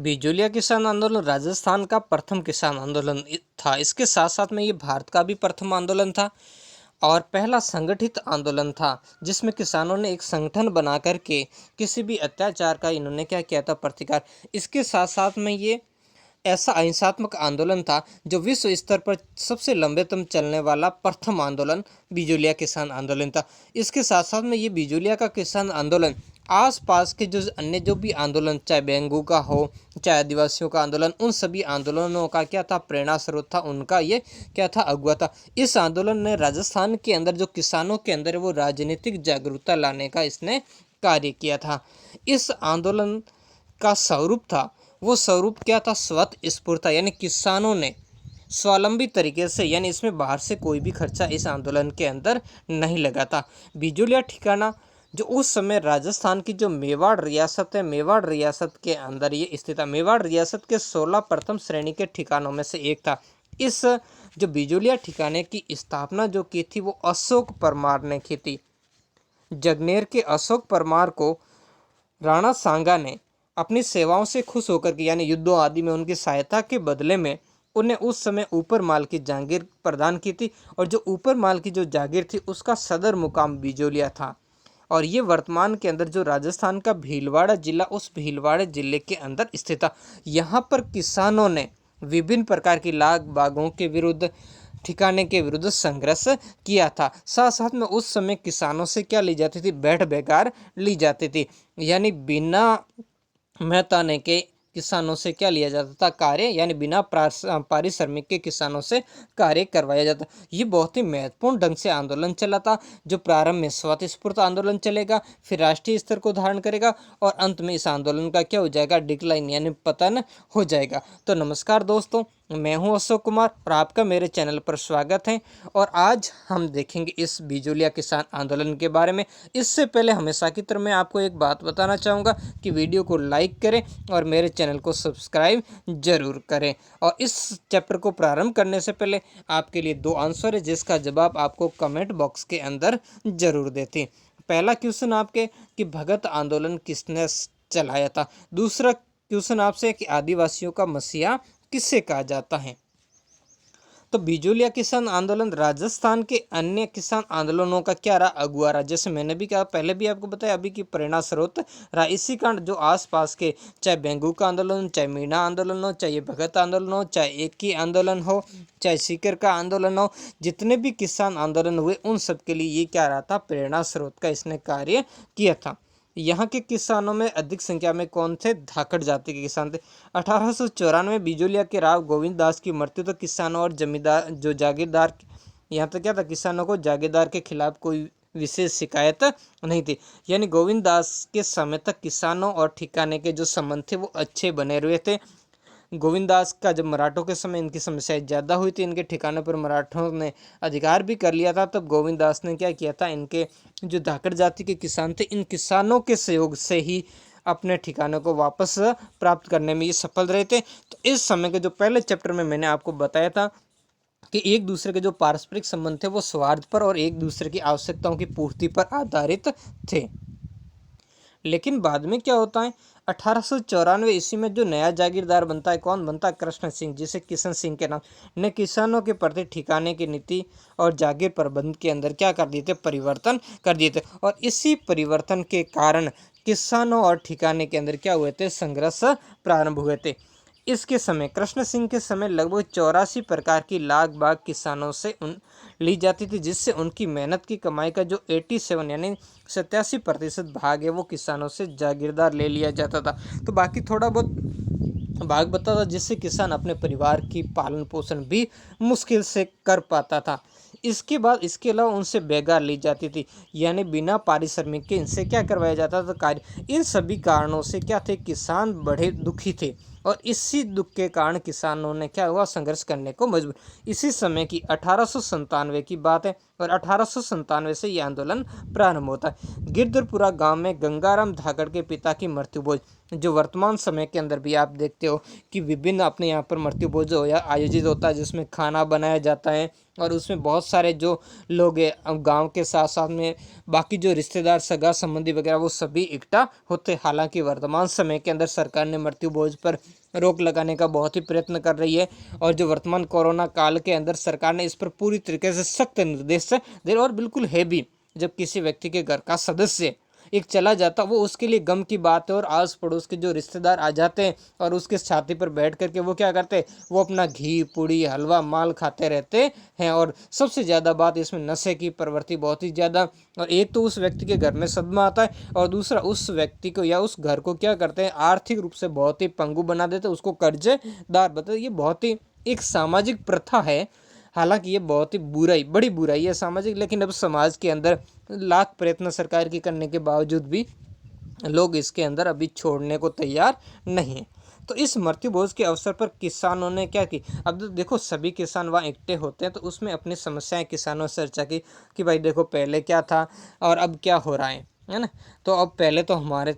बिजोलिया किसान आंदोलन राजस्थान का प्रथम किसान आंदोलन था। इसके साथ साथ में ये भारत का भी प्रथम आंदोलन था और पहला संगठित आंदोलन था, जिसमें किसानों ने एक संगठन बना करके किसी भी अत्याचार का इन्होंने क्या किया था, प्रतिकार। इसके साथ साथ में ये ऐसा अहिंसात्मक आंदोलन था जो विश्व स्तर पर सबसे लंबेतम चलने वाला प्रथम आंदोलन बिजोलिया किसान आंदोलन था। इसके साथ साथ में ये बिजोलिया का किसान आंदोलन आसपास के जो अन्य जो भी आंदोलन, चाहे बेंगू का हो, चाहे आदिवासियों का आंदोलन, उन सभी आंदोलनों का क्या था, प्रेरणा स्रोत था, उनका ये क्या था, अगुवा था। इस आंदोलन ने राजस्थान के अंदर जो किसानों के अंदर वो राजनीतिक जागरूकता लाने का इसने कार्य किया था। इस आंदोलन का स्वरूप था, वो स्वरूप क्या था, स्वत स्फूर्त, यानी किसानों ने स्वावलंबी तरीके से, यानी इसमें बाहर से कोई भी खर्चा इस आंदोलन के अंदर नहीं लगा था। बिजोलिया ठिकाना जो उस समय राजस्थान की जो मेवाड़ रियासत है, मेवाड़ रियासत के अंदर ये स्थित था। मेवाड़ रियासत के 16 प्रथम श्रेणी के ठिकानों में से एक था। इस जो बिजोलिया ठिकाने की स्थापना जो की थी वो अशोक परमार ने की थी। जगनेर के अशोक परमार को राणा सांगा ने अपनी सेवाओं से खुश होकर के, यानी युद्धों आदि में उनकी सहायता के बदले में उन्हें उस समय ऊपर माल की जागीर प्रदान की थी। और जो ऊपर माल की जो जागीर थी उसका सदर मुकाम बिजोलिया था। और ये वर्तमान के अंदर जो राजस्थान का भीलवाड़ा जिला, उस भीलवाड़ा जिले के अंदर स्थित था। यहाँ पर किसानों ने विभिन्न प्रकार की लाग बागों के विरुद्ध, ठिकाने के विरुद्ध संघर्ष किया था। साथ साथ में उस समय किसानों से क्या ली जाती थी, बैठ बेकार ली जाती थी, यानी बिना मेहताने के किसानों से क्या लिया जाता था, कार्य, यानी बिना पारिश्रमिक के किसानों से कार्य करवाया जाता। ये बहुत ही महत्वपूर्ण ढंग से आंदोलन चला था, जो प्रारंभ में स्वतःस्फूर्त आंदोलन चलेगा, फिर राष्ट्रीय स्तर को धारण करेगा और अंत में इस आंदोलन का क्या हो जाएगा, डिक्लाइन, यानी पतन हो जाएगा। तो नमस्कार दोस्तों, मैं हूं अशोक कुमार और आपका मेरे चैनल पर स्वागत है। और आज हम देखेंगे इस बिजोलिया किसान आंदोलन के बारे में। इससे पहले हमेशा की तरह मैं आपको एक बात बताना चाहूँगा कि वीडियो को लाइक करें और मेरे चैनल को सब्सक्राइब जरूर करें। और इस चैप्टर को प्रारंभ करने से पहले आपके लिए 2 आंसर है, जिसका जवाब आपको कमेंट बॉक्स के अंदर जरूर देते। पहला क्वेश्चन आपके कि भगत आंदोलन किसने चलाया था। दूसरा क्वेश्चन आपसे कि आदिवासियों का मसीहा किसे कहा जाता है। तो बिजोलिया किसान आंदोलन राजस्थान के अन्य किसान आंदोलनों का क्या रहा, अगुआ रहा। जैसे मैंने भी कहा, पहले भी आपको बताया, अभी की प्रेरणा स्रोत रहा। इसी कारण जो आसपास के, चाहे बेंगू का आंदोलन, चाहे मीणा आंदोलन हो, चाहे भगत आंदोलन हो, चाहे एक ही आंदोलन हो, चाहे सीकर का आंदोलन हो, जितने भी किसान आंदोलन हुए उन सब के लिए ये क्या रहा था, प्रेरणा स्रोत का इसने कार्य किया था। यहाँ के किसानों में अधिक संख्या में कौन थे, धाकड़ जाति के किसान थे। 1894 बिजोलिया के राव गोविंद दास की मृत्यु तो किसानों और जमींदार, जो जागीरदार, यहाँ तक क्या था, किसानों को जागीरदार के खिलाफ कोई विशेष शिकायत नहीं थी। यानी गोविंद दास के समय तक किसानों और ठिकाने के जो संबंध थे वो अच्छे बने हुए थे। गोविंद दास का जब मराठों के समय इनकी समस्याएं ज़्यादा हुई थी, इनके ठिकानों पर मराठों ने अधिकार भी कर लिया था, तब गोविंद दास ने क्या किया था, इनके जो धाकड़ जाति के किसान थे, इन किसानों के सहयोग से ही अपने ठिकानों को वापस प्राप्त करने में ये सफल रहे थे। तो इस समय के जो पहले चैप्टर में मैंने आपको बताया था कि एक दूसरे के जो पारस्परिक संबंध थे वो स्वार्थ पर और एक दूसरे की आवश्यकताओं की पूर्ति पर आधारित थे। लेकिन बाद में क्या होता है, 1894 ईस्वी में जो नया जागीरदार बनता है, कौन बनता है, कृष्ण सिंह, जिसे किशन सिंह के नाम ने किसानों के प्रति ठिकाने की नीति और जागीर प्रबंध के अंदर क्या कर दिए थे, परिवर्तन कर दिए थे। और इसी परिवर्तन के कारण किसानों और ठिकाने के अंदर क्या हुए थे, संघर्ष प्रारंभ हुए थे। इसके समय, कृष्ण सिंह के समय, लगभग 84 प्रकार की लाग बाग किसानों से ली जाती थी, जिससे उनकी मेहनत की कमाई का जो 87 यानी 87% भाग है वो किसानों से जागीरदार ले लिया जाता था। तो बाकी थोड़ा बहुत भाग बता था, जिससे किसान अपने परिवार की पालन पोषण भी मुश्किल से कर पाता था। इसके बाद इसके अलावा उनसे बेगार ली जाती थी, यानी बिना पारिश्रमिक के इनसे क्या करवाया जाता था, कार्य। इन सभी कारणों से क्या थे, किसान बड़े दुखी थे और इसी दुख के कारण किसानों ने क्या हुआ, संघर्ष करने को मजबूर। इसी समय की 1897 की बात है और 1897 से ये आंदोलन प्रारंभ होता है। गिरधरपुरा गांव में गंगाराम धाकड़ के पिता की मृत्यु भोज, जो वर्तमान समय के अंदर भी आप देखते हो कि विभिन्न अपने यहाँ पर मृत्यु भोज आयोजित होता है, जिसमें खाना बनाया जाता है और उसमें बहुत सारे जो लोग हैं गांव के साथ साथ में बाकी जो रिश्तेदार, सगा संबंधी वगैरह, वो सभी इकट्ठा होते। हालांकि वर्तमान समय के अंदर सरकार ने मृत्यु भोज पर रोक लगाने का बहुत ही प्रयत्न कर रही है। और जो वर्तमान कोरोना काल के अंदर सरकार ने इस पर पूरी तरीके से सख्त निर्देश दे और बिल्कुल है भी। जब किसी व्यक्ति के घर का सदस्य एक चला जाता, वो उसके लिए गम की बात है, और आस पड़ोस के जो रिश्तेदार आ जाते हैं और उसके छाती पर बैठ करके वो क्या करते हैं, वो अपना घी पूड़ी हलवा माल खाते रहते हैं। और सबसे ज़्यादा बात इसमें नशे की प्रवृत्ति बहुत ही ज़्यादा। और एक तो उस व्यक्ति के घर में सदमा आता है, और दूसरा उस व्यक्ति को या उस घर को क्या करते हैं, आर्थिक रूप से बहुत ही पंगु बना देते हैं, उसको कर्जदार बताते। ये बहुत ही एक सामाजिक प्रथा है। हालांकि ये बहुत ही बड़ी बुराई है सामाजिक, लेकिन अब समाज के अंदर लाख प्रयत्न सरकार की करने के बावजूद भी लोग इसके अंदर अभी छोड़ने को तैयार नहीं है। तो इस मृत्यु भोज के अवसर पर किसानों ने क्या की, अब तो देखो सभी किसान वहाँ इकट्ठे होते हैं, तो उसमें अपनी समस्याएं किसानों से चर्चा की कि भाई देखो पहले क्या था और अब क्या हो रहा है ना। तो अब पहले तो हमारे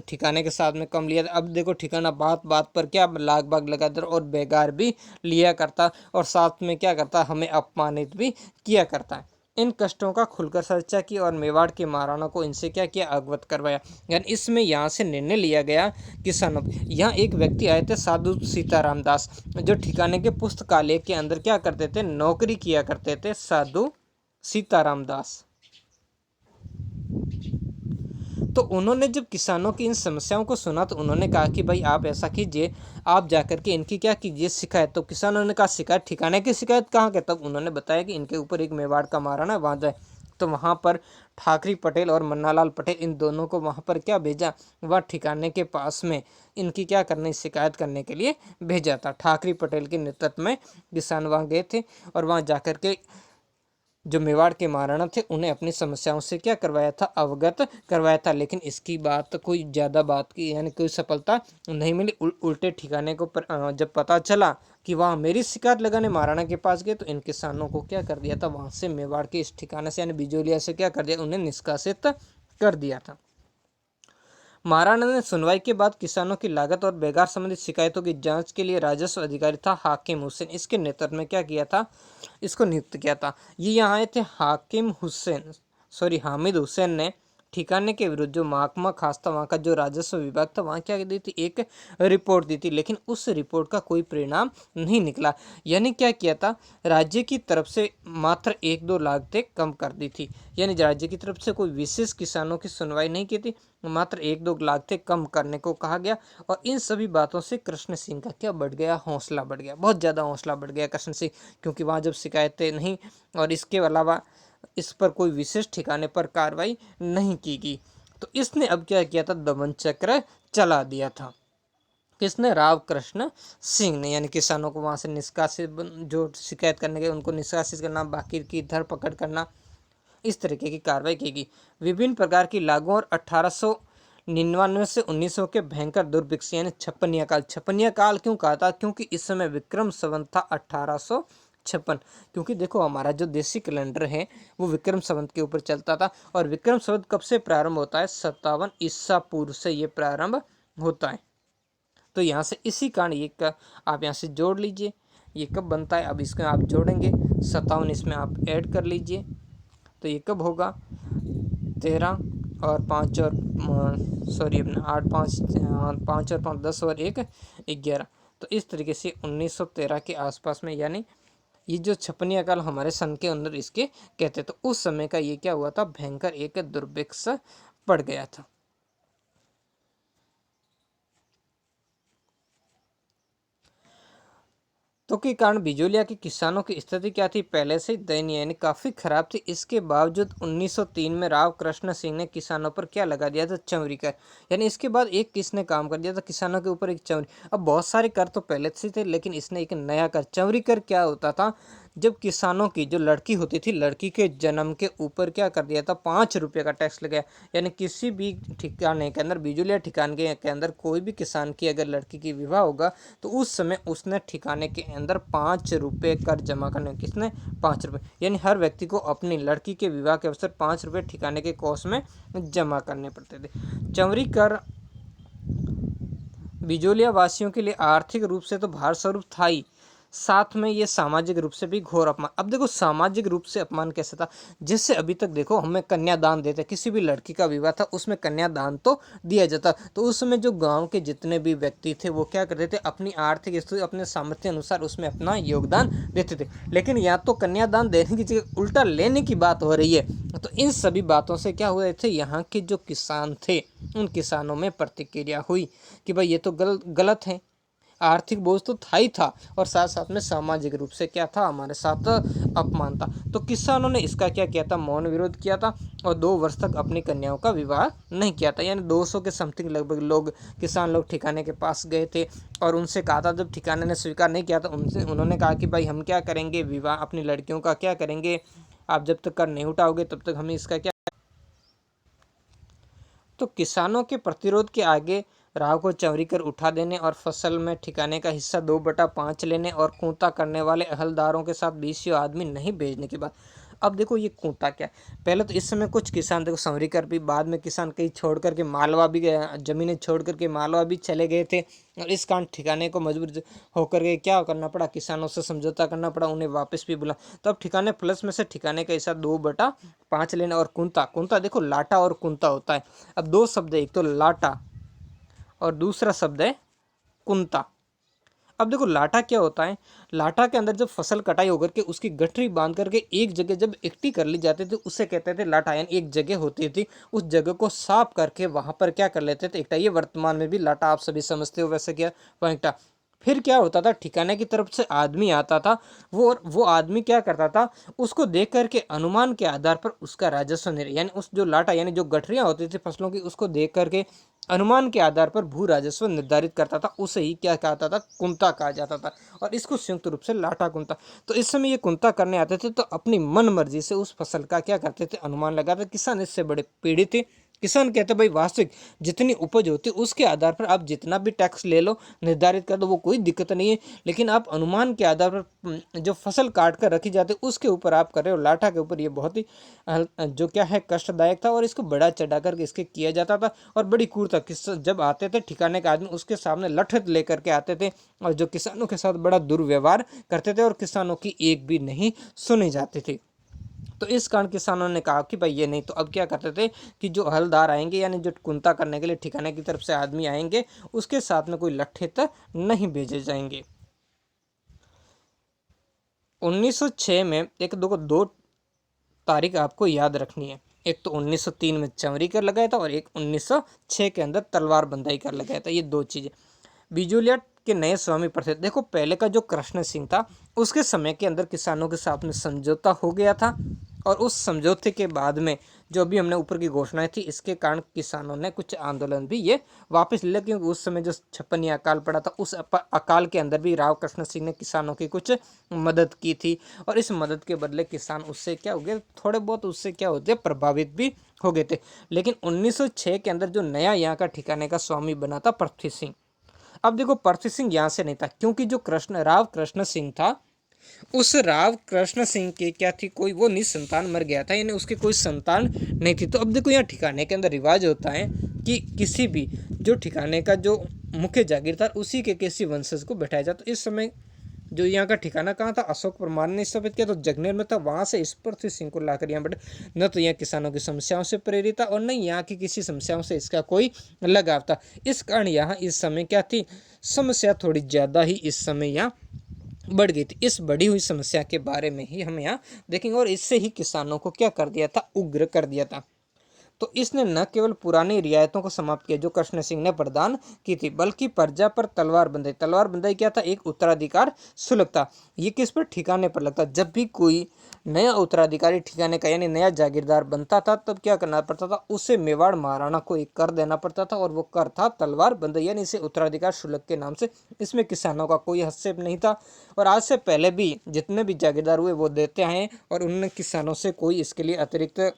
ठिकाने के साथ में कम लिया था, अब देखो ठिकाना बात बात पर क्या लाग बाग लगा दर और बेकार भी लिया करता, और साथ में क्या करता, हमें अपमानित भी किया करता है। इन कष्टों का खुलकर चर्चा की और मेवाड़ के महाराणा को इनसे क्या किया, अवगत करवाया। यानी इसमें यहाँ से निर्णय लिया गया किसानों। यहाँ एक व्यक्ति आए थे साधु सीताराम दास, जो ठिकाने के पुस्तकालय के अंदर क्या करते थे, नौकरी किया करते थे, साधु सीताराम दास। तो उन्होंने जब किसानों की इन समस्याओं को सुना, तो उन्होंने कहा कि भाई आप ऐसा कीजिए, आप जाकर के इनकी क्या कीजिए, शिकायत। तो किसानों ने कहा शिकायत, ठिकाने की शिकायत कहाँ के? तब उन्होंने बताया कि इनके ऊपर एक मेवाड़ का महाराणा है, वहाँ जाए। तो वहाँ पर ठाकरी पटेल और मन्नालाल पटेल, इन दोनों को वहाँ पर क्या भेजा, वह ठिकाने के पास में इनकी क्या करने, शिकायत करने के लिए भेजा था। ठाकरी पटेल के नेतृत्व में किसान वहाँ गए थे और वहाँ जाकर के जो मेवाड़ के महाराणा थे उन्हें अपनी समस्याओं से क्या करवाया था, अवगत करवाया था। लेकिन इसकी बात कोई ज़्यादा बात की यानी कोई सफलता नहीं मिली। उल्टे ठिकाने को जब पता चला कि वहाँ मेरी शिकायत लगाने महाराणा के पास गए, तो इन किसानों को क्या कर दिया था, वहाँ से मेवाड़ के इस ठिकाने से यानी बिजोलिया से क्या कर दिया, उन्हें निष्कासित कर दिया था। महाराणा ने सुनवाई के बाद किसानों की लागत और बेगार संबंधित शिकायतों की जांच के लिए राजस्व अधिकारी था हाकिम हुसैन, इसके नेतृत्व में क्या किया था, इसको नियुक्त किया था। ये यहाँ आए थे हामिद हुसैन ने ठिकाने के विरुद्ध जो महकमा खास था, वहाँ का जो राजस्व विभाग था, वहाँ क्या दी थी, एक रिपोर्ट दी थी। लेकिन उस रिपोर्ट का कोई परिणाम नहीं निकला। यानी क्या किया था, राज्य की तरफ से मात्र 1-2 लागतें कम कर दी थी। यानी राज्य की तरफ से कोई विशेष किसानों की सुनवाई नहीं की थी, मात्र 1-2 लागतें कम करने को कहा गया। और इन सभी बातों से कृष्ण सिंह का क्या बढ़ गया, हौसला बढ़ गया, बहुत ज़्यादा हौसला बढ़ गया कृष्ण सिंह, क्योंकि वहाँ जब शिकायतें नहीं और इसके अलावा इस पर कोई विशेष ठिकाने पर कार्रवाई नहीं की गई, तो इसने अब क्या किया था, दमन चक्र चला दिया था। किसने, राव कृष्ण सिंह ने। यानी किसानों को वहाँ से निष्कासित, जो शिकायत करने गए उनको निष्कासित करना, बाकी की धरपकड़ करना, इस तरीके की कार्रवाई की गई। विभिन्न प्रकार की लागू और 1899 से 1900 के भयंकर दुर्भिक्ष यानी छप्पनिया काल। छप्पनिया काल क्यों कहा था, क्योंकि इस समय विक्रम संवत था 1856। क्योंकि देखो हमारा जो देसी कैलेंडर है वो विक्रम संवत के ऊपर चलता था, और विक्रम संवत कब से प्रारंभ होता है, 57 ईसा पूर्व से ये प्रारंभ होता है। तो यहाँ से इसी कारण ये आप यहाँ से जोड़ लीजिए, ये कब बनता है, अब इसमें आप जोड़ेंगे 57, इसमें आप ऐड कर लीजिए, तो ये कब होगा, 13 और 5 और अपना 8 5 और 5 10 और 1 11। तो इस तरीके से 1913 के आसपास में, यानी ये जो छप्पनिया काल हमारे सन के अंदर इसके कहते, तो उस समय का ये क्या हुआ था, भयंकर एक दुर्भिक्ष पड़ गया था। तो के कारण बिजोलिया के किसानों की स्थिति क्या थी, पहले से दयनीय यानी काफ़ी खराब थी। इसके बावजूद 1903 में राव कृष्ण सिंह ने किसानों पर क्या लगा दिया था, चंवरी कर। यानी इसके बाद एक किसने काम कर दिया था, किसानों के ऊपर एक चंवरी। अब बहुत सारे कर तो पहले से थे, लेकिन इसने एक नया कर, चंवरी कर क्या होता था, जब किसानों की जो लड़की होती थी, लड़की के जन्म के ऊपर क्या कर दिया था, 5 रुपये का टैक्स लगाया। यानी किसी भी ठिकाने के अंदर, बिजोलिया ठिकाने के अंदर कोई भी किसान की अगर लड़की की विवाह होगा, तो उस समय उसने ठिकाने के अंदर 5 रुपये कर जमा करने। किसने, 5 रुपये। यानी हर व्यक्ति को अपनी लड़की के विवाह के अवसर 5 रुपये ठिकाने के कोष में जमा करने पड़ते थे। चंवरी कर बिजोलिया वासियों के लिए आर्थिक रूप से तो भार स्वरूप था ही, साथ में ये सामाजिक रूप से भी घोर अपमान। अब देखो सामाजिक रूप से अपमान कैसे था, जिससे अभी तक देखो हमें कन्यादान देते, किसी भी लड़की का विवाह था उसमें कन्यादान तो दिया जाता, तो उस समय जो गांव के जितने भी व्यक्ति थे वो क्या करते थे, अपनी आर्थिक स्थिति अपने सामर्थ्य अनुसार उसमें अपना योगदान देते थे। लेकिन यहाँ तो कन्यादान देने की जगह उल्टा लेने की बात हो रही है। तो इन सभी बातों से क्या हुए थे, यहाँ के जो किसान थे उन किसानों में प्रतिक्रिया हुई कि भाई ये तो गलत है। आर्थिक बोझ तो था ही था, और साथ साथ में सामाजिक रूप से क्या था, हमारे साथ अपमान था। तो किसानों ने इसका क्या किया था, मौन विरोध किया था, और 2 वर्ष तक अपनी कन्याओं का विवाह नहीं किया था। यानी 200 के समथिंग लगभग लोग, किसान लोग ठिकाने के पास गए थे और उनसे कहा था, जब ठिकाने ने स्वीकार नहीं किया था उन्होंने कहा कि भाई हम क्या करेंगे, विवाह अपनी लड़कियों का क्या करेंगे, आप जब तक कर नहीं उठाओगे तब तक हमें इसका क्या। तो किसानों के प्रतिरोध के आगे राव को चौरी कर उठा देने और फसल में ठिकाने का हिस्सा 2/5 लेने और खूंटा करने वाले हवलदारों के साथ 20 आदमी नहीं भेजने के बाद, अब देखो ये खूंटा क्या है। पहले तो इस समय कुछ किसान देखो संवरी कर भी, बाद में किसान कहीं छोड़ करके मालवा भी गए, जमीनें छोड़ करके मालवा भी चले गए थे, और इस कारण ठिकाने को मजबूर होकर के क्या करना पड़ा, किसानों से समझौता करना पड़ा, उन्हें वापस भी बुला। तो अब ठिकाने प्लस में से ठिकाने का हिस्सा 2/5 लेना, और कुंता, कुंता देखो लाटा और कुंता होता है। अब 2 शब्द है, एक तो लाटा और दूसरा शब्द है कुंता। अब देखो लाटा क्या होता है, लाटा के अंदर जब फसल कटाई होकर के उसकी गठरी बांध करके एक जगह जब इकट्ठी कर ली जाती थी उसे कहते थे लाटा। यानी एक जगह होती थी, उस जगह को साफ करके वहां पर क्या कर लेते थे, एकटा। ये वर्तमान में भी लाटा आप सभी समझते हो वैसे क्या पॉइंटा। फिर क्या होता था, ठिकाने की तरफ से आदमी आता था, वो आदमी क्या करता था, उसको देख करके अनुमान के आधार पर उसका राजस्व यानी उस जो लाटा यानी जो गठरियां होती थी फसलों की, उसको देख करके अनुमान के आधार पर भू राजस्व निर्धारित करता था। उसे ही क्या कहता था, कुंता कहा जाता था, और इसको संयुक्त रूप से लाटा कुंता। तो इस समय ये कुंता करने आते थे तो अपनी मन मर्जी से उस फसल का क्या करते थे, अनुमान लगाते। किसान इससे बड़े पीड़ित थे। किसान कहते भाई वास्तविक जितनी उपज होती है उसके आधार पर आप जितना भी टैक्स ले लो, निर्धारित कर दो, वो कोई दिक्कत नहीं है, लेकिन आप अनुमान के आधार पर जो फसल काट कर रखी जाती है उसके ऊपर आप कर रहे हो। लाठा के ऊपर ये बहुत ही जो क्या है कष्टदायक था, और इसको बड़ा चढ़ा करके इसके किया जाता था, और बड़ी क्रूरता। जब आते थे ठिकाने के आदमी उसके सामने लठत लेकर के आते थे, और जो किसानों के साथ बड़ा दुर्व्यवहार करते थे, और किसानों की एक भी नहीं सुनी जाती थी। तो इस कारण किसानों ने कहा कि भाई ये नहीं। तो अब क्या करते थे कि जो हलदार आएंगे यानी जो कुंता करने के लिए ठिकाने की तरफ से आदमी आएंगे, उसके साथ में कोई लठित नहीं भेजे जाएंगे। 1906 में एक दो तारीख आपको याद रखनी है। एक तो 1903 में चमरी कर लगाया था, और एक 1906 के अंदर तलवार बंदाई कर लगाया था। ये 2 चीज़ें। बिजूलिया के नए स्वामी पर थे। देखो पहले का जो कृष्ण सिंह था उसके समय के अंदर किसानों के साथ में समझौता हो गया था, और उस समझौते के बाद में जो भी हमने ऊपर की घोषणाएं थी, इसके कारण किसानों ने कुछ आंदोलन भी ये वापस ले, क्योंकि उस समय जो 56 अकाल पड़ा था उस अकाल के अंदर भी राव कृष्ण सिंह ने किसानों की कुछ मदद की थी, और इस मदद के बदले किसान उससे क्या हो गए, थोड़े बहुत उससे क्या होते प्रभावित भी हो गए थे। लेकिन 1906 के अंदर जो नया यहाँ का ठिकाने का स्वामी बना था पृथ्वी सिंह। अब देखो पृथ्वी सिंह यहाँ से नहीं था, क्योंकि जो राव कृष्ण सिंह था, उस राव कृष्ण सिंह के क्या थी, कोई वो निसंतान मर गया था, यानी उसके कोई संतान नहीं थी। तो अब देखो यहाँ ठिकाने के अंदर रिवाज होता है कि किसी भी जो ठिकाने का जो मुख्य जागीरदार उसी के किसी वंशज को बैठाया जाए। तो इस समय जो यहाँ का ठिकाना कहाँ था, अशोक परमार ने स्थापित किया, तो जगनेर में था। वहाँ से इस पृथ्वी सिंह को लाकर यहाँ बैठे। न तो यहाँ किसानों की समस्याओं से प्रेरित था, और न यहाँ की किसी समस्याओं से इसका कोई लगाव था। इस कारण यहाँ इस समय क्या थी, समस्या थोड़ी ज़्यादा ही इस समय यहाँ बढ़ गई थी। इस बढ़ी हुई समस्या के बारे में ही हम यहाँ देखेंगे, और इससे ही किसानों को क्या कर दिया था, उग्र कर दिया था। तो इसने न केवल पुरानी रियायतों को समाप्त किया जो कृष्ण सिंह ने प्रदान की थी, बल्कि प्रजा पर तलवार बंधाई। तलवार बंधाई क्या था, एक उत्तराधिकार शुल्क था। ये किस पर, ठिकाने पर लगता। जब भी कोई नया उत्तराधिकारी ठिकाने का यानी नया जागीरदार बनता था, तब क्या करना पड़ता था, उसे मेवाड़ महाराणा को एक कर देना पड़ता था, और वो कर था तलवार बंधाई, यानी इसे उत्तराधिकार शुल्क के नाम से। इसमें किसानों का कोई हस्तक्षेप नहीं था, और आज से पहले भी जितने भी जागीरदार हुए वो देते आए, और उन्होंने किसानों से कोई इसके लिए अतिरिक्त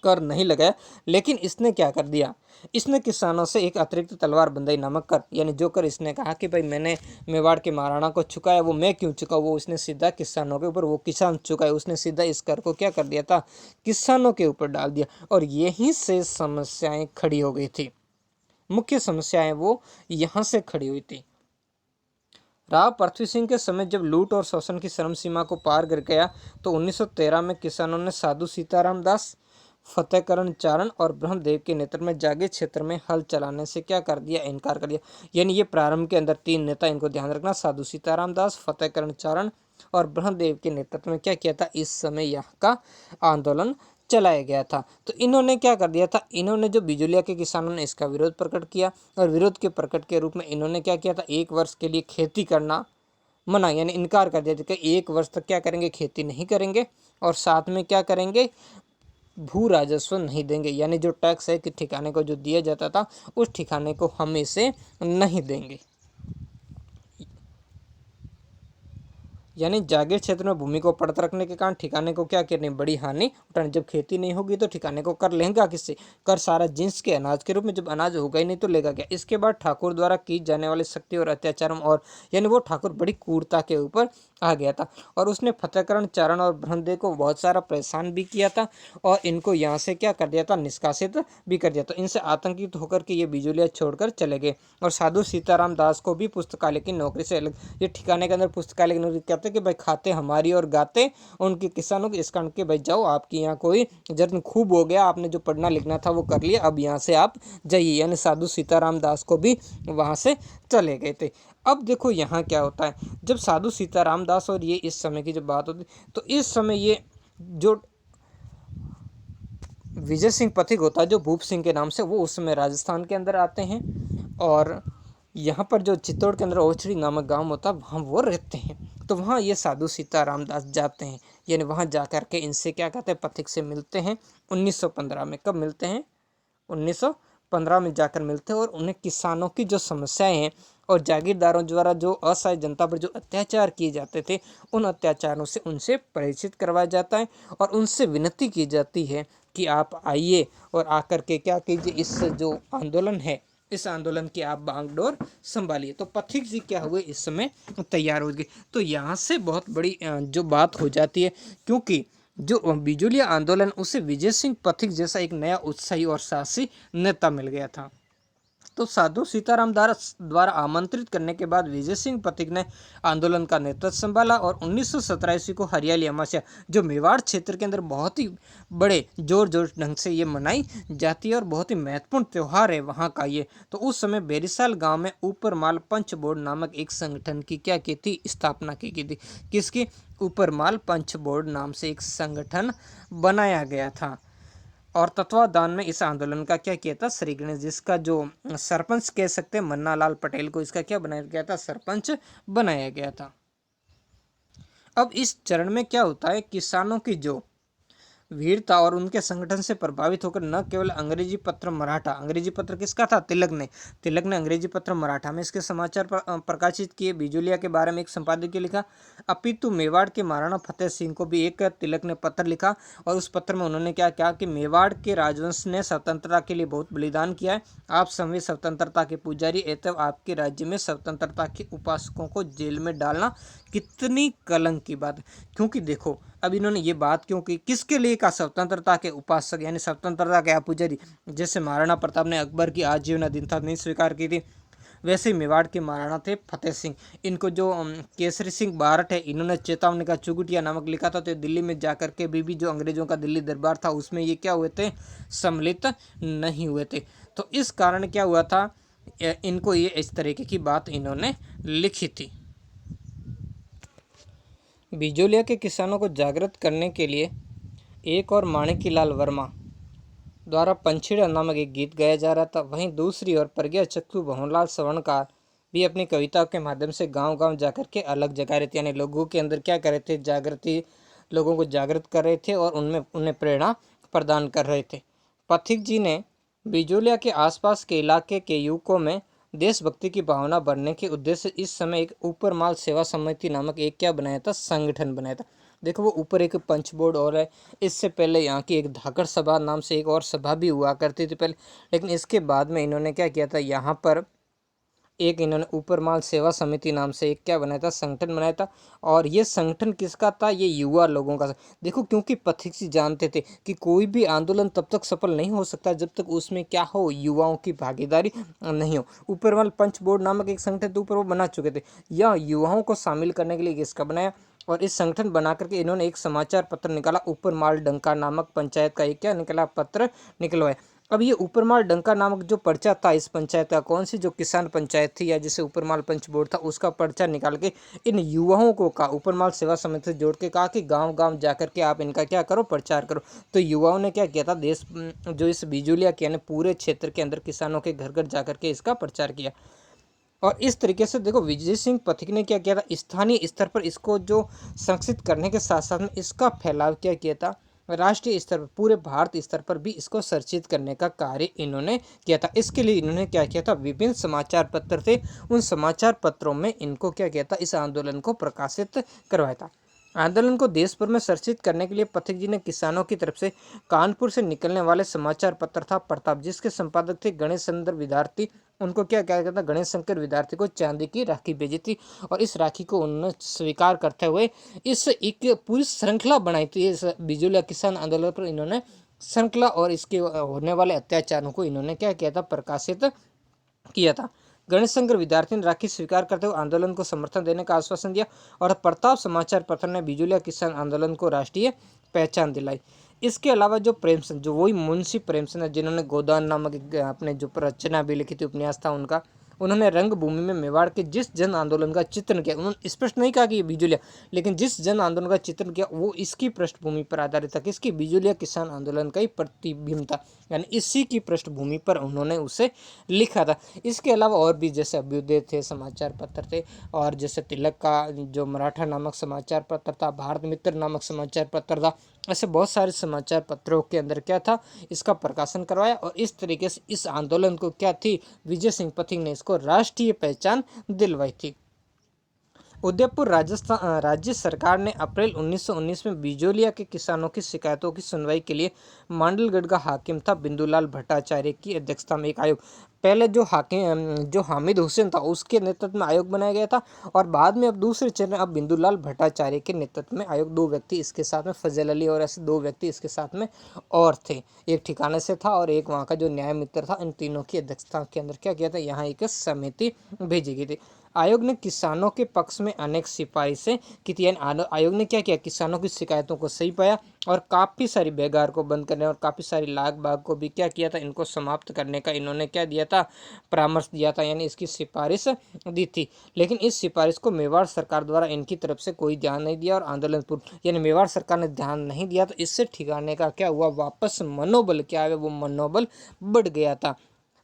कर नहीं लगाया। लेकिन इसने क्या कर दिया, इसने किसानों से एक अतिरिक्त तलवार बंदाई नामक कर, यानी जो कर इसने कहा कि भाई मैंने मेवाड़ के महाराणा को चुकाया, वो मैं क्यों चुका, वो उसने सीधा किसानों के ऊपर, वो किसान चुकाए, उसने सीधा इस कर को क्या कर दिया था, किसानों के ऊपर डाल दिया। और यहीं से समस्याएं खड़ी हो गई थी। मुख्य समस्याएं वो यहाँ से खड़ी हुई थी। राव पृथ्वी सिंह के समय जब लूट और शोषण की चरम सीमा को पार कर गया तो 1913 में किसानों ने साधु सीताराम दास, फतेहकरण चारण और ब्रह्मदेव के नेतृत्व में जागे क्षेत्र में हल चलाने से क्या कर दिया, इनकार कर दिया। यानी ये प्रारंभ के अंदर 3 नेता, इनको ध्यान रखना, साधु सीताराम दास, फतेहकरण चारण और ब्रह्मदेव के नेतृत्व में क्या किया था, इस समय यहाँ का आंदोलन चलाया गया था। तो इन्होंने क्या कर दिया था, इन्होंने जो बिजोलिया के किसानों ने इसका विरोध प्रकट किया और विरोध के प्रकट के रूप में इन्होंने क्या किया था, 1 वर्ष के लिए खेती करना मना, यानी इनकार कर दिया था कि 1 वर्ष तक क्या करेंगे, खेती नहीं करेंगे और साथ में क्या करेंगे, भू राजस्व नहीं देंगे, यानी जो टैक्स है कि ठिकाने को जो दिया जाता था उस ठिकाने को हम इसे नहीं देंगे। यानी जागीर क्षेत्र में भूमि को पड़ता रखने के कारण ठिकाने को क्या करनी, बड़ी हानि उठानी। जब खेती नहीं होगी तो ठिकाने को कर लेगा किससे, कर सारा जिन्स के अनाज के रूप में, जब अनाज होगा ही नहीं तो लेगा क्या। इसके बाद ठाकुर द्वारा की जाने वाली शक्ति और अत्याचार और यानी वो ठाकुर बड़ी क्रूरता के ऊपर आ गया था और उसने फतेहकरण चारण और ब्रह्मदेव को बहुत सारा परेशान भी किया था और इनको यहाँ से क्या कर दिया था, निष्कासित भी कर दिया। तो इनसे आतंकित होकर के ये बिजोलिया छोड़कर चले गए और साधु सीताराम दास को भी पुस्तकालय की नौकरी से अलग, ये ठिकाने के अंदर पुस्तकालय की नौकरी कहते कि भाई खाते हमारी और गाते उनके किसानों के, इस कारण के भाई जाओ, आपकी यहाँ कोई जरूरत खूब हो गया, आपने जो पढ़ना लिखना था वो कर लिया, अब यहाँ से आप जाइए। यानी साधु सीताराम दास को भी वहाँ से चले गए थे। अब देखो यहाँ क्या होता है, जब साधु सीताराम दास और ये इस समय की जब बात होती तो इस समय ये जो विजय सिंह पथिक होता है, जो भूप सिंह के नाम से, वो उस समय राजस्थान के अंदर आते हैं और यहाँ पर जो चित्तौड़ के अंदर ओछड़ी नामक गांव होता है वहाँ वो रहते हैं। तो वहाँ ये साधु सीताराम दास जाते हैं, यानी वहाँ जा कर के इनसे क्या कहते हैं, पथिक से मिलते हैं 1915 में। कब मिलते हैं, 1915 में जाकर मिलते हैं और उन्हें किसानों की जो समस्याएं हैं और जागीरदारों द्वारा जो असहाय जनता पर जो अत्याचार किए जाते थे उन अत्याचारों से उनसे परिचित करवाया जाता है और उनसे विनती की जाती है कि आप आइए और आकर के क्या कीजिए, इस जो आंदोलन है इस आंदोलन की आप बागडोर संभालिए। तो पथिक जी क्या हुए, इस समय तैयार हो गए। तो यहाँ से बहुत बड़ी जो बात हो जाती है, क्योंकि जो बिजोलिया आंदोलन उसे विजय सिंह पथिक जैसा एक नया उत्साही और साहसी नेता मिल गया था। तो साधु सीताराम दास द्वारा आमंत्रित करने के बाद विजय सिंह पथिक ने आंदोलन का नेतृत्व संभाला और 1917 को हरियाली अमावस्या, जो मेवाड़ क्षेत्र के अंदर बहुत ही बड़े जोर जोर ढंग से ये मनाई जाती है और बहुत ही महत्वपूर्ण त्यौहार है वहाँ का ये। तो उस समय बेरिसाल गांव में ऊपरमाल पंच बोर्ड नामक एक संगठन की क्या की थी, स्थापना की थी। किसकी, ऊपरमाल पंच बोर्ड नाम से एक संगठन बनाया गया था और तत्वाधान में इस आंदोलन का क्या किया था, श्री गणेश, जिसका जो सरपंच कह सकते हैं मन्ना लाल पटेल को इसका क्या बनाया गया था, सरपंच बनाया गया था। अब इस चरण में क्या होता है, किसानों की जो वीरता और उनके संगठन से प्रभावित होकर न केवल अंग्रेजी पत्र मराठा, अंग्रेजी पत्र किसका था, तिलक ने अंग्रेजी पत्र मराठा में इसके समाचार प्रकाशित किए, बिजोलिया के बारे में एक संपादकीय लिखा, अपितु मेवाड़ के महाराणा फतेह सिंह को भी एक तिलक ने पत्र लिखा और उस पत्र में उन्होंने क्या कहा कि मेवाड़ के राजवंश ने स्वतंत्रता के लिए बहुत बलिदान किया है, आप सभी स्वतंत्रता के पुजारी, एतव आपके राज्य में स्वतंत्रता के उपासकों को जेल में डालना कितनी कलंक की बात है। क्योंकि देखो अब इन्होंने ये बात क्यों की, किसके लिए का, स्वतंत्रता के उपासक यानी स्वतंत्रता के पुजारी। जैसे महाराणा प्रताप ने अकबर की आजीवन अधीनता नहीं स्वीकार की थी, वैसे ही मेवाड़ के महाराणा थे फतेह सिंह, इनको जो केसरी सिंह बारट है, इन्होंने चेतावनी का चुगुटिया नामक लिखा था। तो दिल्ली में जाकर के भी जो अंग्रेजों का दिल्ली दरबार था उसमें ये क्या हुए थे, सम्मिलित नहीं हुए थे। तो इस कारण क्या हुआ था, इनको ये इस तरीके की बात इन्होंने लिखी थी। बिजोलिया के किसानों को जागृत करने के लिए एक और माणिक्यलाल वर्मा द्वारा पंछीड़ा नामक एक गीत गाया जा रहा था। वहीं दूसरी ओर प्रज्ञा चक्षु भवनलाल स्वर्णकार भी अपनी कविताओं के माध्यम से गांव-गांव जाकर के अलग जगा रहे थे, यानी लोगों के अंदर क्या कर रहे थे, जागृति, लोगों को जागृत कर रहे थे और उनमें उन्हें प्रेरणा प्रदान कर रहे थे। पथिक जी ने बिजोलिया के आसपास के इलाके के युवकों में देशभक्ति की भावना बढ़ने के उद्देश्य इस समय एक ऊपरमाल सेवा समिति नामक एक क्या बनाया था, संगठन बनाया था। देखो वो ऊपर एक पंच बोर्ड और है, इससे पहले यहाँ की एक धाकड़ सभा नाम से एक और सभा भी हुआ करती थी पहले, लेकिन इसके बाद में इन्होंने क्या किया था, यहाँ पर एक इन्होंने ऊपर माल सेवा समिति नाम से एक क्या बनाया था, संगठन बनाया था। और ये संगठन किसका था, ये युवा लोगों का। देखो क्योंकि पथिक जी जानते थे कि कोई भी आंदोलन तब तक सफल नहीं हो सकता जब तक उसमें क्या हो, युवाओं की भागीदारी नहीं हो। ऊपरवाल पंच बोर्ड नामक एक संगठन ऊपर वो बना चुके थे, या युवाओं को शामिल करने के लिए इसका बनाया। और इस संगठन बना करके इन्होंने एक समाचार पत्र निकाला, ऊपर माल डंका नामक पंचायत का एक क्या निकला, पत्र निकलवाया। अब ये ऊपरमाल डंका नामक जो पर्चा था इस पंचायत का, कौन सी, जो किसान पंचायत थी या जिसे ऊपरमाल पंच बोर्ड था, उसका पर्चा निकाल के इन युवाओं को कहा, ऊपरमाल सेवा समिति से जोड़ के कहा कि गांव गांव जाकर के आप इनका क्या करो, प्रचार करो। तो युवाओं ने क्या किया था, देश जो इस बिजुलिया के यानी पूरे क्षेत्र के अंदर किसानों के घर घर जाकर के इसका प्रचार किया। और इस तरीके से देखो विजय सिंह पथिक ने क्या किया था, स्थानीय स्तर पर इसको जो संरक्षित करने के साथ साथ में इसका फैलाव क्या किया था, राष्ट्रीय स्तर पर, पूरे भारत स्तर पर भी इसको संरक्षित करने का कार्य इन्होंने किया था। इसके लिए इन्होंने क्या किया था, विभिन्न समाचार पत्र थे, उन समाचार पत्रों में इनको क्या किया था, इस आंदोलन को प्रकाशित करवाया था। आंदोलन को देश भर में संरक्षित करने के लिए पथिक जी ने किसानों की तरफ से कानपुर से निकलने वाले समाचार पत्र था प्रताप, जिसके संपादक थे गणेश चंद्र विद्यार्थी, उनको क्या किया था, गणेश शंकर विद्यार्थी को चांदी की राखी भेजी थी। और इस राखी को उन्होंने स्वीकार करते हुए इस एक पूरी श्रृंखला बनाई थी। इस बिजुलिया किसान आंदोलन पर इन्होंने श्रृंखला और इसके होने वाले अत्याचारों को इन्होंने क्या किया था, प्रकाशित किया था। गणेश शंकर विद्यार्थी ने राखी स्वीकार करते हुए आंदोलन को समर्थन देने का आश्वासन दिया और प्रताप समाचार पत्र ने बिजुलिया किसान आंदोलन को राष्ट्रीय पहचान दिलाई। इसके अलावा जो प्रेमचंद, जो वही मुंशी प्रेमचंद है जिन्होंने गोदान नामक अपने जो रचना भी लिखी थी, उपन्यास था उनका, उन्होंने रंगभूमि में मेवाड़ के जिस जन आंदोलन का चित्रण किया, उन्होंने स्पष्ट नहीं कहा कि ये बिजुलिया, लेकिन जिस जन आंदोलन का चित्रण किया वो इसकी पृष्ठभूमि पर आधारित था, किसकी, बिजुलिया किसान आंदोलन का ही प्रतिबिंब था, यानी इसी की पृष्ठभूमि पर उन्होंने उसे लिखा था। इसके अलावा और भी जैसे अभ्युदय थे, समाचार पत्र थे, और जैसे तिलक का जो मराठा नामक समाचार पत्र था, भारत मित्र नामक समाचार पत्र था, ऐसे बहुत सारे समाचार पत्रों के अंदर क्या था, इसका प्रकाशन करवाया। और इस तरीके से इस आंदोलन को क्या थी, विजय सिंह पथिक ने इसको राष्ट्रीय पहचान दिलवाई थी। उदयपुर राजस्थान राज्य सरकार ने अप्रैल 1919 में बिजोलिया के किसानों की शिकायतों की सुनवाई के लिए मांडलगढ़ का हाकिम था बिंदुलाल भट्टाचार्य की अध्यक्षता में एक आयोग, पहले जो हाकिम जो हामिद हुसैन था उसके नेतृत्व में आयोग बनाया गया था, और बाद में अब दूसरे चरण अब बिंदुलाल भट्टाचार्य के नेतृत्व में आयोग, दो व्यक्ति इसके साथ में, फजल अली और ऐसे दो व्यक्ति इसके साथ में और थे, एक ठिकाने से था और एक वहाँ का जो न्याय मित्र था। इन तीनों की अध्यक्षता के अंदर क्या किया था, यहाँ एक समिति भेजी गई थी। आयोग ने किसानों के पक्ष में अनेक सिफारिशें की थी, यानी आयोग ने क्या किया, किसानों की शिकायतों को सही पाया और काफ़ी सारी बेगार को बंद करने और काफ़ी सारी लाग बाग को भी क्या किया था, इनको समाप्त करने का इन्होंने क्या दिया था, परामर्श दिया था, यानी इसकी सिफारिश दी थी। लेकिन इस सिफारिश को मेवाड़ सरकार द्वारा इनकी तरफ से कोई ध्यान नहीं दिया और आंदोलन पूर्ण, यानी मेवाड़ सरकार ने ध्यान नहीं दिया, तो इससे ठिकाने का क्या हुआ, वापस मनोबल क्या है, वो मनोबल बढ़ गया था।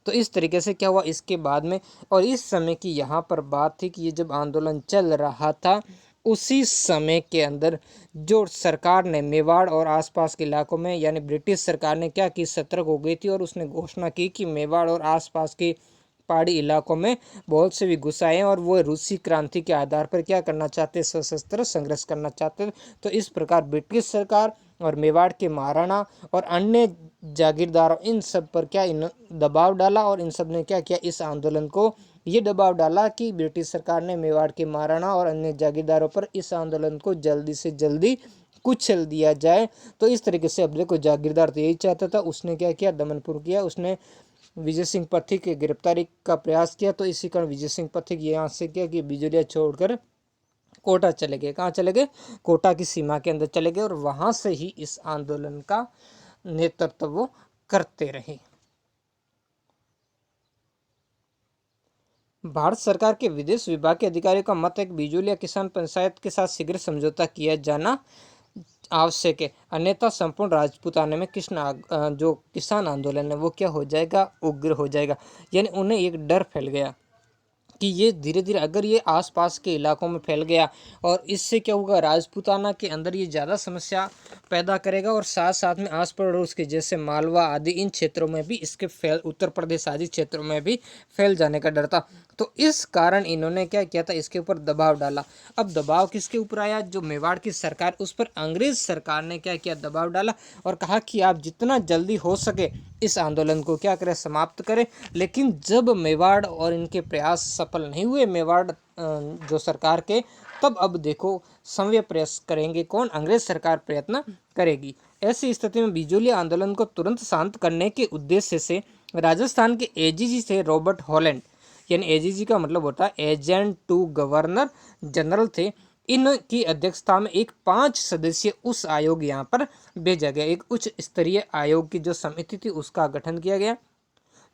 तो इस तरीके से क्या हुआ इसके बाद में, और इस समय की यहाँ पर बात थी कि ये जब आंदोलन चल रहा था उसी समय के अंदर जो सरकार ने मेवाड़ और आसपास के इलाकों में, यानी ब्रिटिश सरकार ने क्या की, सतर्क हो गई थी और उसने घोषणा की कि मेवाड़ और आसपास के पहाड़ी इलाकों में बहुत से भी घुस आए हैं और वो रूसी क्रांति के आधार पर क्या करना चाहते, सशस्त्र संघर्ष करना चाहते थे। तो इस प्रकार ब्रिटिश सरकार और मेवाड़ के महाराणा और अन्य जागीरदारों, इन सब पर क्या इन दबाव डाला, और इन सब ने क्या किया, इस आंदोलन को ये दबाव डाला कि ब्रिटिश सरकार ने मेवाड़ के महाराणा और अन्य जागीरदारों पर इस आंदोलन को जल्दी से जल्दी कुचल दिया जाए। तो इस तरीके से अब देखो जागीरदार तो यही चाहता था, उसने क्या किया, दमनपुर किया, उसने विजय सिंह पथिक की गिरफ्तारी का प्रयास किया। तो इसी कारण विजय सिंह पथिक यहाँ से क्या कि बिजुलिया छोड़कर कोटा चले गए। कहाँ चले गए, कोटा की सीमा के अंदर चले गए और वहाँ से ही इस आंदोलन का नेतृत्व वो करते रहे। भारत सरकार के विदेश विभाग के अधिकारियों का मत है कि बिजुलिया किसान पंचायत के साथ शीघ्र समझौता किया जाना आवश्यक है, अन्यथा संपूर्ण राजपूताने में जो किसान आंदोलन है वो क्या हो जाएगा, उग्र हो जाएगा। यानी उन्हें एक डर फैल गया कि ये धीरे धीरे अगर ये आसपास के इलाकों में फैल गया और इससे क्या होगा, राजपूताना के अंदर ये ज़्यादा समस्या पैदा करेगा और साथ साथ में आस पड़ोस के जैसे मालवा आदि इन क्षेत्रों में भी इसके उत्तर प्रदेश आदि क्षेत्रों में भी फैल जाने का डर था। तो इस कारण इन्होंने क्या किया था, इसके ऊपर दबाव डाला। अब दबाव किसके ऊपर आया, जो मेवाड़ की सरकार, उस पर अंग्रेज सरकार ने क्या किया, दबाव डाला और कहा कि आप जितना जल्दी हो सके इस आंदोलन को क्या करें, समाप्त करें। लेकिन जब मेवाड़ और इनके प्रयास सफल नहीं हुए मेवाड़ जो सरकार के, तब अब देखो संव्य प्रयास करेंगे कौन, अंग्रेज सरकार प्रयत्न करेगी। ऐसी स्थिति में बिजोली आंदोलन को तुरंत शांत करने के उद्देश्य से राजस्थान के एजीजी थे रॉबर्ट हॉलैंड, यानी एजीजी का मतलब होता है एजेंट टू गवर्नर जनरल थे। इनकी अध्यक्षता में एक 5 सदस्यीय उस आयोग यहाँ पर भेजा गया, एक उच्च स्तरीय आयोग की जो समिति थी उसका गठन किया गया,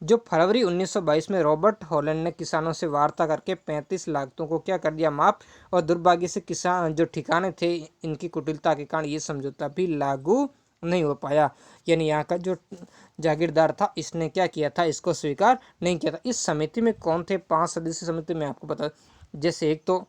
जो फरवरी 1922 में रॉबर्ट हॉलैंड ने किसानों से वार्ता करके 35 लागतों को क्या कर दिया, माफ। और दुर्भाग्य से किसान जो ठिकाने थे, इनकी कुटिलता के कारण ये समझौता भी लागू नहीं हो पाया, यानी यहाँ का जो जागीरदार था इसने क्या किया था, इसको स्वीकार नहीं किया था। इस समिति में कौन थे, 5 सदस्य समिति में आपको पता, जैसे एक तो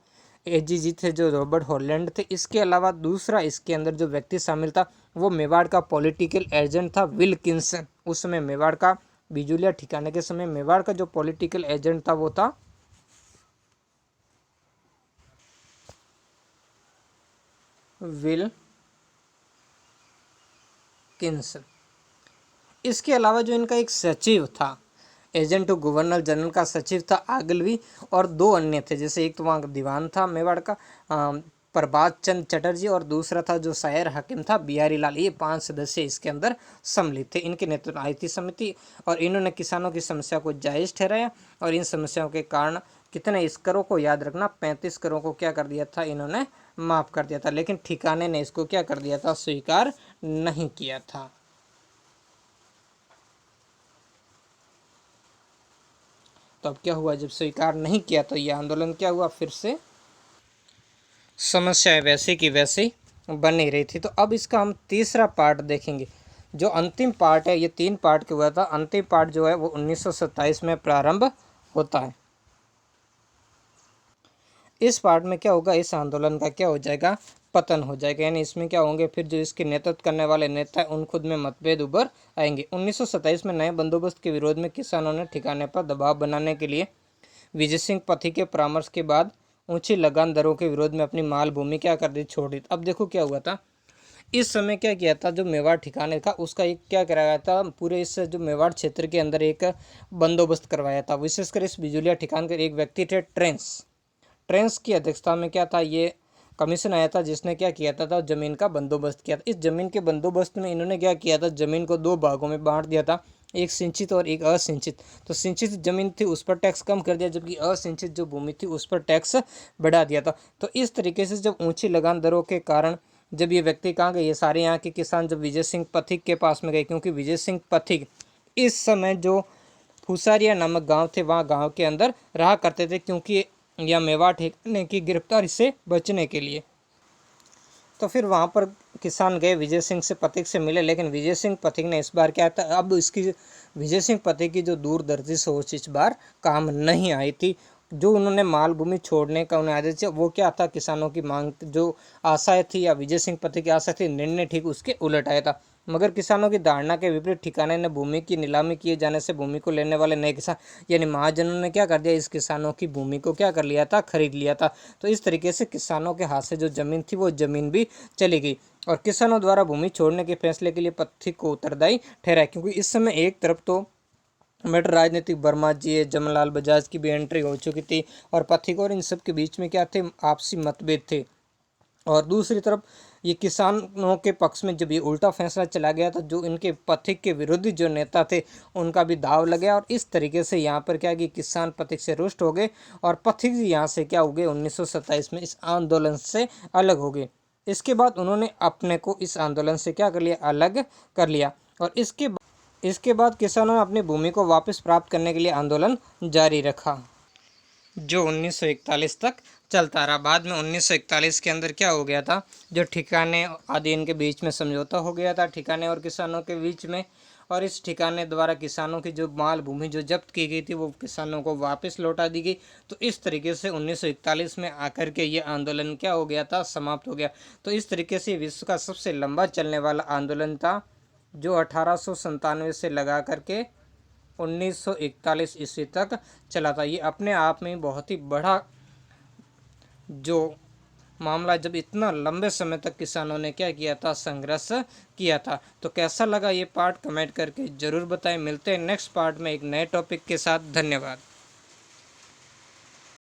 एजीजी थे जो रॉबर्ट हॉलैंड थे, इसके अलावा दूसरा इसके अंदर जो व्यक्ति शामिल था वो मेवाड़ का पॉलिटिकल एजेंट था विल्किंसन। उस समय मेवाड़ का, बिजुलिया ठिकाने के समय मेवाड़ का जो पॉलिटिकल एजेंट था वो था विल्किंसन। इसके अलावा जो इनका एक सचिव था, एजेंट टू गवर्नर जनरल का सचिव था आगलवी, और 2 अन्य थे, जैसे एक तो वहाँ दीवान था मेवाड़ का प्रभात चंद चटर्जी, और दूसरा था जो शायर हाकिम था बिहारी लाल। ये 5 सदस्य इसके अंदर सम्मिलित थे। इनके नेतृत्व में आई थी समिति और इन्होंने किसानों की समस्या को जायज़ ठहराया और इन समस्याओं के कारण कितने, इस करों को याद रखना, 35 करों को क्या कर दिया था, इन्होंने माफ़ कर दिया था। लेकिन ठिकाने ने इसको क्या कर दिया था, स्वीकार नहीं किया था। तो अब क्या हुआ, जब स्वीकार नहीं किया तो ये आंदोलन क्या हुआ, फिर से समस्याएं वैसी की वैसी बनी रही थी। तो अब इसका हम तीसरा पार्ट देखेंगे। जो अंतिम पार्ट है, ये 3 पार्ट के हुआ था, अंतिम पार्ट जो है वो 1927 में प्रारंभ होता है। इस पार्ट में क्या होगा, इस आंदोलन का क्या हो जाएगा, पतन हो जाएगा, यानी इसमें क्या होंगे, फिर जो इसके नेतृत्व करने वाले नेता हैं उन खुद में मतभेद उभर आएंगे। 1927 में नए बंदोबस्त के विरोध में किसानों ने ठिकाने पर दबाव बनाने के लिए विजय सिंह पथी के परामर्श के बाद ऊंची लगान दरों के विरोध में अपनी माल भूमि क्या कर दी, छोड़ दी। अब देखो क्या हुआ था, इस समय क्या किया था, जो मेवाड़ ठिकाने था उसका एक क्या कराया था, पूरे इस जो मेवाड़ क्षेत्र के अंदर एक बंदोबस्त करवाया था। विशेषकर इस बिजुलिया ठिकान के एक व्यक्ति थे ट्रेंस की अध्यक्षता में क्या था, ये कमीशन आया था जिसने क्या किया था, जमीन का बंदोबस्त किया था। इस जमीन के बंदोबस्त में इन्होंने क्या किया था, जमीन को 2 भागों में बांट दिया था, एक सिंचित और एक असिंचित। तो सिंचित जमीन थी उस पर टैक्स कम कर दिया, जबकि असिंचित जो भूमि थी उस पर टैक्स बढ़ा दिया था। तो इस तरीके से जब ऊंची लगान दरों के कारण जब ये व्यक्ति कहाँ गए, ये सारे यहाँ के किसान जब विजय सिंह पथिक के पास में गए, क्योंकि विजय सिंह पथिक इस समय जो फुसारिया नामक गांव थे वहाँ गांव के अंदर रहा करते थे, क्योंकि या मेवाड़ ठेकाने की गिरफ्तारी से बचने के लिए। तो फिर वहाँ पर किसान गए, विजय सिंह से पथिक से मिले, लेकिन विजय सिंह पथिक ने इस बार क्या था, अब इसकी विजय सिंह पथिक की जो दूरदर्शी सोच इस बार काम नहीं आई थी। जो उन्होंने माल भूमि छोड़ने का उन्हें आदेश दिया, वो क्या था, किसानों की मांग जो आशाएं थी या विजय सिंह पथिक की आशा थी, निर्णय ठीक उसके उलट आया था। मगर किसानों की धारणा के विपरीत ठिकाने ने भूमि की नीलामी किए जाने से भूमि को लेने वाले नए किसान यानी महाजनों ने क्या कर दिया, इस किसानों की भूमि को क्या कर लिया था, खरीद लिया था। तो इस तरीके से किसानों के हाथ से जो जमीन थी वो जमीन भी चली गई और किसानों द्वारा भूमि छोड़ने के फैसले के लिए पथिक को उत्तरदायी ठहराया। क्योंकि इस समय एक तरफ तो मेटर राजनीतिक वर्मा जी, जमलाल बजाज की भी एंट्री हो चुकी थी और पथिक और इन सब के बीच में क्या थे, आपसी मतभेद थे। और दूसरी तरफ ये किसानों के पक्ष में जब ये उल्टा फैसला चला गया था, जो इनके पथिक के विरोधी जो नेता थे उनका भी दाव लग गया और इस तरीके से यहाँ पर क्या कि किसान पथिक से रुष्ट हो गए और पथिक जी यहाँ से क्या हो गए, 1927 में इस आंदोलन से अलग हो गए। इसके बाद उन्होंने अपने को इस आंदोलन से क्या कर लिया, अलग कर लिया और इसके बाद किसानों ने अपनी भूमि को वापस प्राप्त करने के लिए आंदोलन जारी रखा, जो 1941 तक चलता रहा। बाद में 1941 के अंदर क्या हो गया था, जो ठिकाने आदि इनके बीच में समझौता हो गया था, ठिकाने और किसानों के बीच में, और इस ठिकाने द्वारा किसानों की जो माल भूमि जो जब्त की गई थी वो किसानों को वापस लौटा दी गई। तो इस तरीके से 1941 में आकर के ये आंदोलन क्या हो गया था, समाप्त हो गया। तो इस तरीके से विश्व का सबसे लंबा चलने वाला आंदोलन था, जो 1897 से लगा करके 1941 ईस्वी तक चला था। ये अपने आप में बहुत ही बड़ा जो मामला, जब इतना लंबे समय तक किसानों ने क्या किया था, संघर्ष किया था। तो कैसा लगा ये पार्ट कमेंट करके ज़रूर बताएं। मिलते हैं नेक्स्ट पार्ट में एक नए टॉपिक के साथ। धन्यवाद।